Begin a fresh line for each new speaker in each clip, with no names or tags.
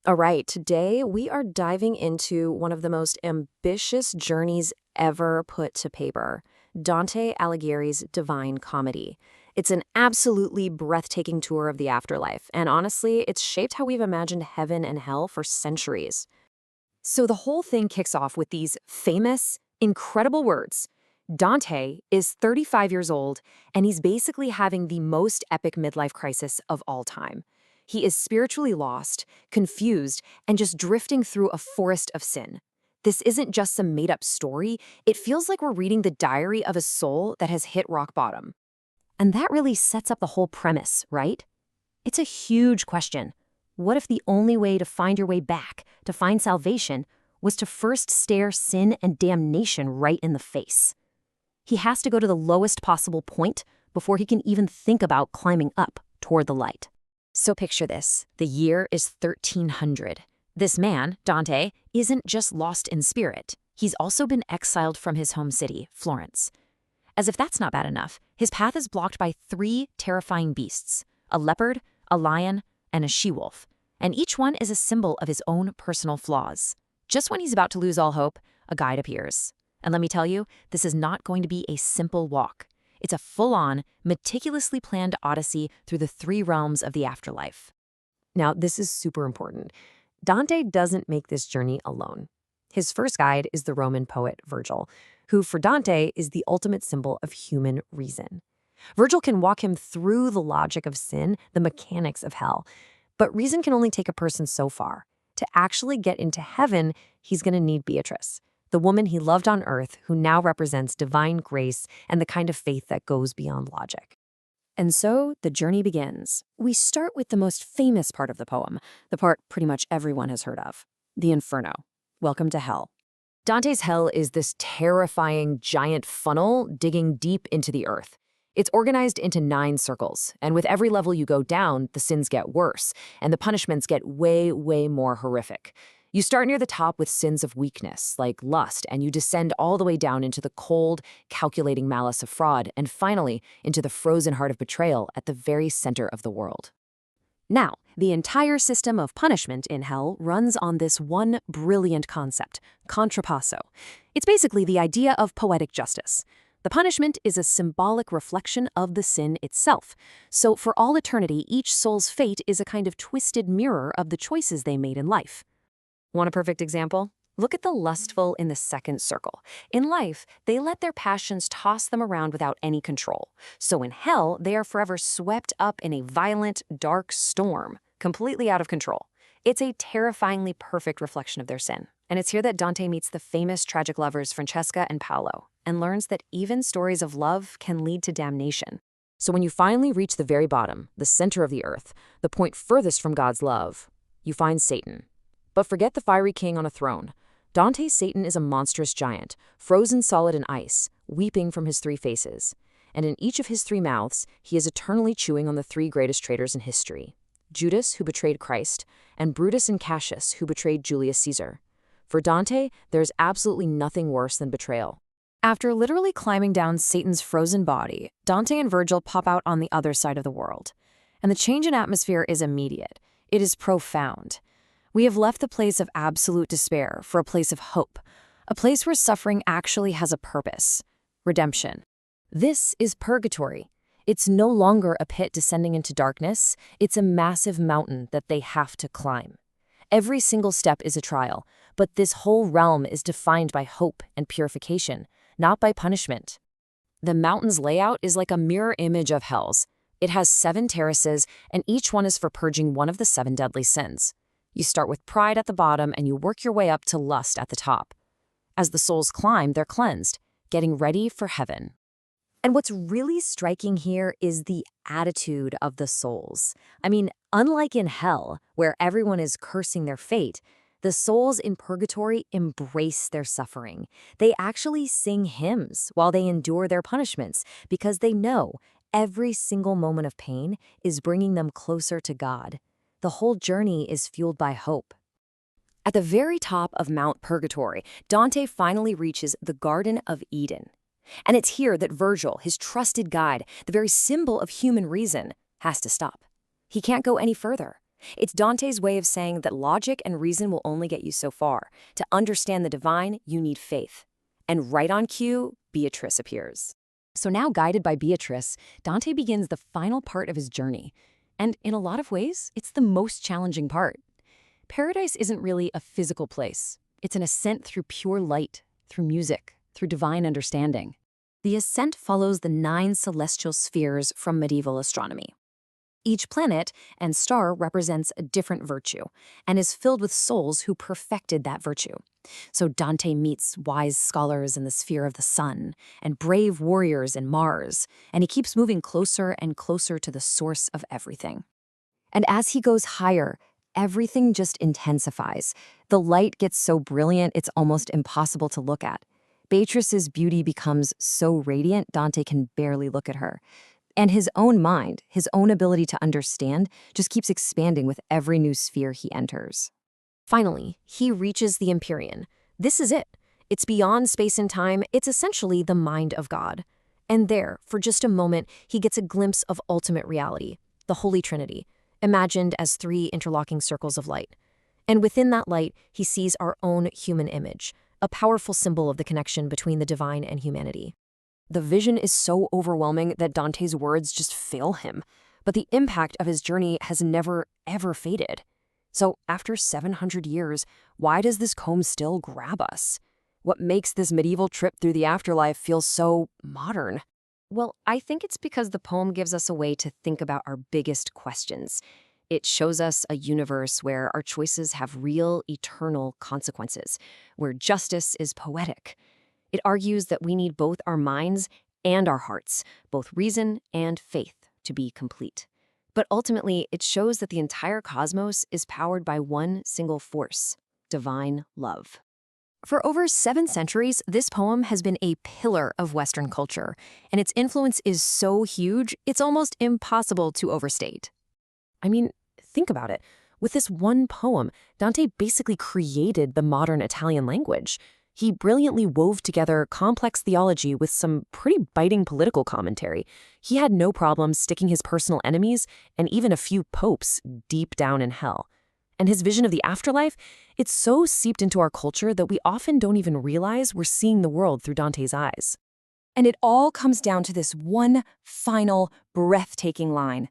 All right, today we are diving into one of the most ambitious journeys ever put to paper, Dante Alighieri's Divine Comedy. It's an absolutely breathtaking tour of the afterlife, and honestly, it's shaped how we've imagined heaven and hell for centuries. So the whole thing kicks off with these famous, incredible words. Dante is 35 years old, and he's basically having the most epic midlife crisis of all time. He is spiritually lost, confused, and just drifting through a forest of sin. This isn't just some made-up story. It feels like we're reading the diary of a soul that has hit rock bottom. And that really sets up the whole premise, right? It's a huge question. What if the only way to find your way back, to find salvation, was to first stare sin and damnation right in the face? He has to go to the lowest possible point before he can even think about climbing up toward the light. So picture this. The year is 1300. This man, Dante, isn't just lost in spirit. He's also been exiled from his home city, Florence. As if that's not bad enough, his path is blocked by three terrifying beasts: a leopard, a lion, and a she-wolf. And each one is a symbol of his own personal flaws. Just when he's about to lose all hope, a guide appears. And let me tell you, this is not going to be a simple walk. It's a full-on, meticulously planned odyssey through the three realms of the afterlife. Now, this is super important. Dante doesn't make this journey alone. His first guide is the Roman poet Virgil, who for Dante is the ultimate symbol of human reason. Virgil can walk him through the logic of sin, the mechanics of hell. But reason can only take a person so far. To actually get into heaven, he's going to need Beatrice, the woman he loved on earth who now represents divine grace and the kind of faith that goes beyond logic. And so the journey begins. We start with the most famous part of the poem, the part pretty much everyone has heard of, the Inferno. Welcome to hell. Dante's hell is this terrifying giant funnel digging deep into the earth. It's organized into 9 circles, and with every level you go down, the sins get worse, and the punishments get way, way more horrific. You start near the top with sins of weakness, like lust, and you descend all the way down into the cold, calculating malice of fraud, and finally, into the frozen heart of betrayal at the very center of the world. Now, the entire system of punishment in hell runs on this one brilliant concept, contrapasso. It's basically the idea of poetic justice. The punishment is a symbolic reflection of the sin itself. So for all eternity, each soul's fate is a kind of twisted mirror of the choices they made in life. Want a perfect example? Look at the lustful in the second circle. In life, they let their passions toss them around without any control. So in hell, they are forever swept up in a violent, dark storm, completely out of control. It's a terrifyingly perfect reflection of their sin. And it's here that Dante meets the famous tragic lovers Francesca and Paolo, and learns that even stories of love can lead to damnation. So when you finally reach the very bottom, the center of the earth, the point furthest from God's love, you find Satan. But forget the fiery king on a throne. Dante's Satan is a monstrous giant, frozen solid in ice, weeping from his 3 faces. And in each of his 3 mouths, he is eternally chewing on the 3 greatest traitors in history: Judas, who betrayed Christ, and Brutus and Cassius, who betrayed Julius Caesar. For Dante, there's absolutely nothing worse than betrayal. After literally climbing down Satan's frozen body, Dante and Virgil pop out on the other side of the world. And the change in atmosphere is immediate. It is profound. We have left the place of absolute despair for a place of hope, a place where suffering actually has a purpose: redemption. This is purgatory. It's no longer a pit descending into darkness. It's a massive mountain that they have to climb. Every single step is a trial, but this whole realm is defined by hope and purification, not by punishment. The mountain's layout is like a mirror image of hell's. It has 7 terraces, and each one is for purging one of the 7 deadly sins. You start with pride at the bottom, and you work your way up to lust at the top. As the souls climb, they're cleansed, getting ready for heaven. And what's really striking here is the attitude of the souls. I mean, unlike in hell, where everyone is cursing their fate, the souls in purgatory embrace their suffering. They actually sing hymns while they endure their punishments because they know every single moment of pain is bringing them closer to God. The whole journey is fueled by hope. At the very top of Mount Purgatory, Dante finally reaches the Garden of Eden. And it's here that Virgil, his trusted guide, the very symbol of human reason, has to stop. He can't go any further. It's Dante's way of saying that logic and reason will only get you so far. To understand the divine, you need faith. And right on cue, Beatrice appears. So now, guided by Beatrice, Dante begins the final part of his journey. And in a lot of ways, it's the most challenging part. Paradise isn't really a physical place. It's an ascent through pure light, through music, through divine understanding. The ascent follows the 9 celestial spheres from medieval astronomy. Each planet and star represents a different virtue and is filled with souls who perfected that virtue. So Dante meets wise scholars in the sphere of the sun and brave warriors in Mars, and he keeps moving closer and closer to the source of everything. And as he goes higher, everything just intensifies. The light gets so brilliant it's almost impossible to look at. Beatrice's beauty becomes so radiant Dante can barely look at her. And his own mind, his own ability to understand, just keeps expanding with every new sphere he enters. Finally, he reaches the Empyrean. This is it. It's beyond space and time. It's essentially the mind of God. And there, for just a moment, he gets a glimpse of ultimate reality, the Holy Trinity, imagined as 3 interlocking circles of light. And within that light, he sees our own human image, a powerful symbol of the connection between the divine and humanity. The vision is so overwhelming that Dante's words just fail him, but the impact of his journey has never, ever faded. So after 700 years, why does this poem still grab us? What makes this medieval trip through the afterlife feel so modern? Well, I think it's because the poem gives us a way to think about our biggest questions. It shows us a universe where our choices have real, eternal consequences, where justice is poetic. It argues that we need both our minds and our hearts, both reason and faith, to be complete. But ultimately, it shows that the entire cosmos is powered by one single force: divine love. For over 7 centuries, this poem has been a pillar of Western culture, and its influence is so huge, it's almost impossible to overstate. I mean, think about it. With this one poem, Dante basically created the modern Italian language. He brilliantly wove together complex theology with some pretty biting political commentary. He had no problem sticking his personal enemies and even a few popes deep down in hell. And his vision of the afterlife, it's so seeped into our culture that we often don't even realize we're seeing the world through Dante's eyes. And it all comes down to this one final, breathtaking line.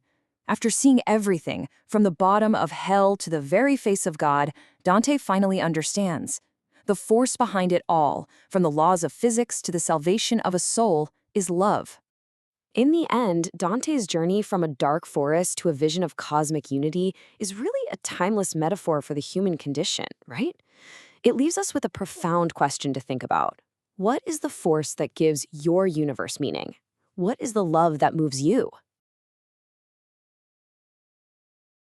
After seeing everything, from the bottom of hell to the very face of God, Dante finally understands. The force behind it all, from the laws of physics to the salvation of a soul, is love. In the end, Dante's journey from a dark forest to a vision of cosmic unity is really a timeless metaphor for the human condition, right? It leaves us with a profound question to think about. What is the force that gives your universe meaning? What is the love that moves you?